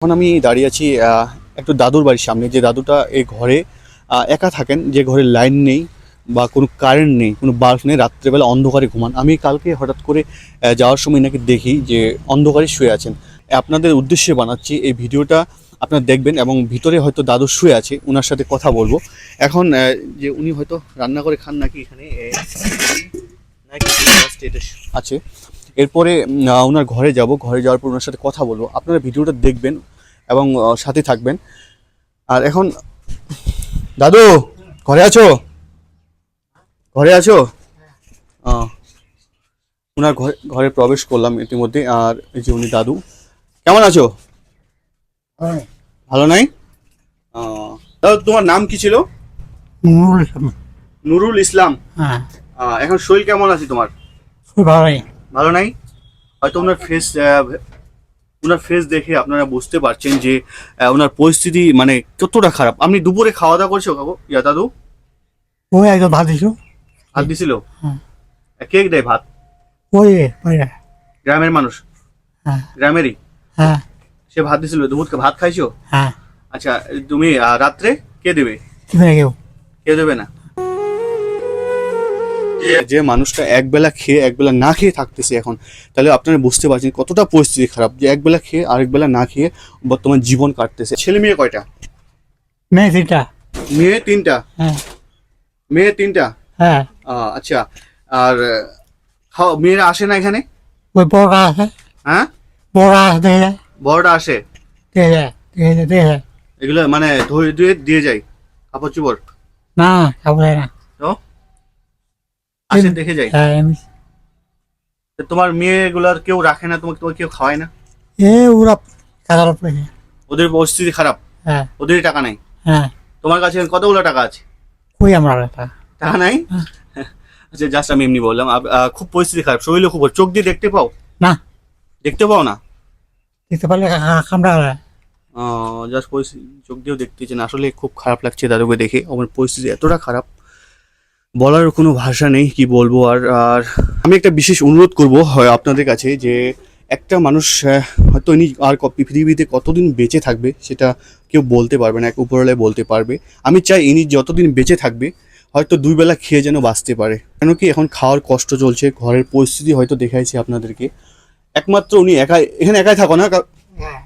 এখন আমি দাঁড়িয়ে আছি একটু দাদুর বাড়ির সামনে। যে দাদুটা এই ঘরে একা থাকেন, যে ঘরে লাইন নেই বা কোনো কারেন্ট নেই, কোনো বাল্ব নেই, রাত্রেবেলা অন্ধকারে ঘুমান। আমি কালকে হঠাৎ করে যাওয়ার সময় নাকি দেখি যে অন্ধকারে শুয়ে আছেন। আপনাদের উদ্দেশ্যে বানাচ্ছি এই ভিডিওটা, আপনারা দেখবেন এবং ভিতরে হয়তো দাদু শুয়ে আছে, ওনার সাথে কথা বলবো। এখন যে উনি হয়তো রান্না করে খান নাকি এখানে নাকি এটা আছে। এরপরে ওনার ঘরে যাব, ঘরে যাওয়ার পর ওনার সাথে কথা বলবো। আপনারা ভিডিওটা দেখবেন এবং সাথে থাকবেন। আর এখন দাদু ঘরে আছো? ঘরে আছো? ওনার ঘরে প্রবেশ করলাম ইতিমধ্যে। আর এই যে উনি দাদু। কেমন আছো? ভালো নাই? দাদু তোমার নাম কি ছিল? নুরুল ইসলাম। নুরুল ইসলাম। হ্যাঁ, এখন শরীর কেমন আছে তোমার? খুব ভালোই। ভালো নাই? হয়তো ওনার ফেস দেখে আপনারা বুঝতে পারছেন যে ওনার পরিস্থিতি মানে কতটা খারাপ। আপনি দুপুরে খাওয়া দাওয়া করছো কাকু? ইয়া দাদু ওই একজন ভাত দিছো। ভাত দিছিল? হ্যাঁ। কে দেয় ভাত? ওই ওই গ্রামের মানুষ? হ্যাঁ গ্রামেরই? হ্যাঁ সে ভাত দিছিল, দুপুরকে ভাত খাইছো? হ্যাঁ। আচ্ছা, তুমি রাত্রে কে দেবে? তুমি কেউ কেউ দেবে না? যে মানুষটা একবেলা খেয়ে একবেলা না খেয়ে থাকতেছে এখন, তাহলে আপনারা বুঝতে পারছেন কতটা পরিস্থিতি খারাপ। যে একবেলা খেয়ে আরেক বেলা না খেয়ে বর্তমান জীবন কাটতেছে। ছেলে মেয়ে কয়টা? মেয়ে তিনটা। মেয়ে তিনটা? হ্যাঁ মেয়ে তিনটা? হ্যাঁ। আচ্ছা। আর মেয়েরা আসে না এখানে? ওই বড়া আছে। হ্যাঁ, বড়া আছে, দেখে যায় বড়টা আসে? দেখে যায় দেখে যায় দেখে যায়। এগুলো মানে ধুয়ে ধুয়ে দিয়ে যায় কাপড় চোপড়? না, খাবো না। তো আসে দেখে যায়? হ্যাঁ এমনি। তো তোমার মেয়েগুলার কেউ রাখে না? তোমাকে তোমাকে কেউ খাওয়ায় না? এ ওরা কাদার উপরে। ওদের পরিস্থিতি খারাপ? হ্যাঁ ওদের টাকা নাই? হ্যাঁ। তোমার কাছে কতগুলো টাকা আছে? কই আমরা একটা টাকা নাই? আচ্ছা, জাস্ট আমি এমনি বললাম। খুব পরিস্থিতি খারাপ, শরীরে খুব, চোখ দিয়ে দেখতে পাও? না, দেখতে পাও না? দেখতে পারলে কামড়া। জাস্ট পরিস্থিতি চোখ দিয়েও দেখতেছেন। আসলে খুব খারাপ লাগছে দাদুকে দেখে। আমার পরিস্থিতি এতটা খারাপ, বলার কোনো ভাষা নেই কি বলবো। আর আর আমি একটা বিশেষ অনুরোধ করব হয় আপনাদের কাছে, যে একটা মানুষ হয়তো ইনি আর পৃথিবীতে কতদিন বেঁচে থাকবে সেটা কেউ বলতে পারবে না, এক উপরওয়ালাই বলতে পারবে। আমি চাই ইনি যতদিন বেঁচে থাকবে হয়তো দুই বেলা খেয়ে যেন বাঁচতে পারে। কেন কি এখন খাওয়ার কষ্ট চলছে, ঘরের পরিস্থিতি হয়তো দেখাইছি আপনাদেরকে। একমাত্র উনি একাই এখানে, একাই থাকো না?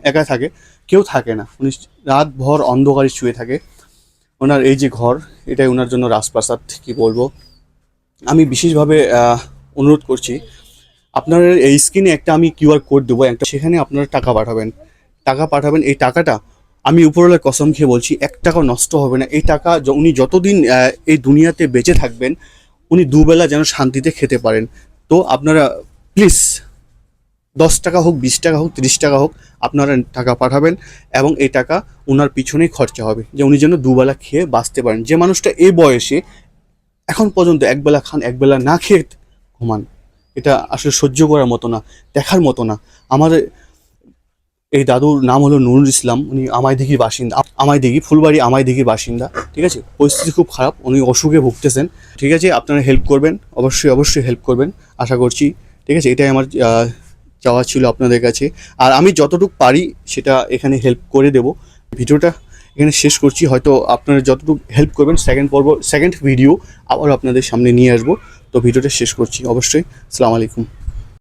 একাই থাকে, কেউ থাকে না। উনি রাতভর অন্ধকারে শুয়ে থাকে। ওনার এই যে ঘর, এটাই ওনার জন্য রাজপ্রাসাদ, কি বলবো। আমি বিশেষভাবে অনুরোধ করছি, আপনার এই স্ক্রিনে একটা আমি কিউআর কোড দেবো একটা, সেখানে আপনারা টাকা পাঠাবেন। এই টাকাটা আমি উপরওয়ালার কসম খেয়ে বলছি, এক টাকাও নষ্ট হবে না। এই টাকা উনি যতদিন এই দুনিয়াতে বেঁচে থাকবেন, উনি দুবেলা যেন শান্তিতে খেতে পারেন। তো আপনারা প্লিজ 10 টাকা হোক, 20 টাকা হোক, 30 টাকা হোক, আপনারা টাকা পাঠাবেন এবং এই টাকা ওনার পিছনেই খরচা হবে, যে উনি যেন দুবেলা খেয়ে বাঁচতে পারেন। যে মানুষটা এই বয়সে এখন পর্যন্ত একবেলা খান, একবেলা না খেয়ে ঘুমান, এটা আসলে সহ্য করার মতো না, দেখার মতো না। আমাদের এই দাদুর নাম হলো নুরুল ইসলাম। উনি আমাইদিঘির বাসিন্দা, ফুলবাড়ি আমাইদিঘির বাসিন্দা। ঠিক আছে, পরিস্থিতি খুব খারাপ, উনি অসুখে ভুগতেছেন। ঠিক আছে, আপনারা হেল্প করবেন, অবশ্যই হেল্প করবেন, আশা করছি। ঠিক আছে, এটাই আমার চাওয়া ছিল আপনাদের কাছে। আর আমি যতটুকু পারি সেটা এখানে হেল্প করে দেব। ভিডিওটা এখানে শেষ করছি। হয়তো আপনারা যতটুকু হেল্প করবেন, সেকেন্ড ভিডিও আবার আপনাদের সামনে নিয়ে আসবো। তো ভিডিওটা শেষ করছি অবশ্যই। আসসালামু আলাইকুম।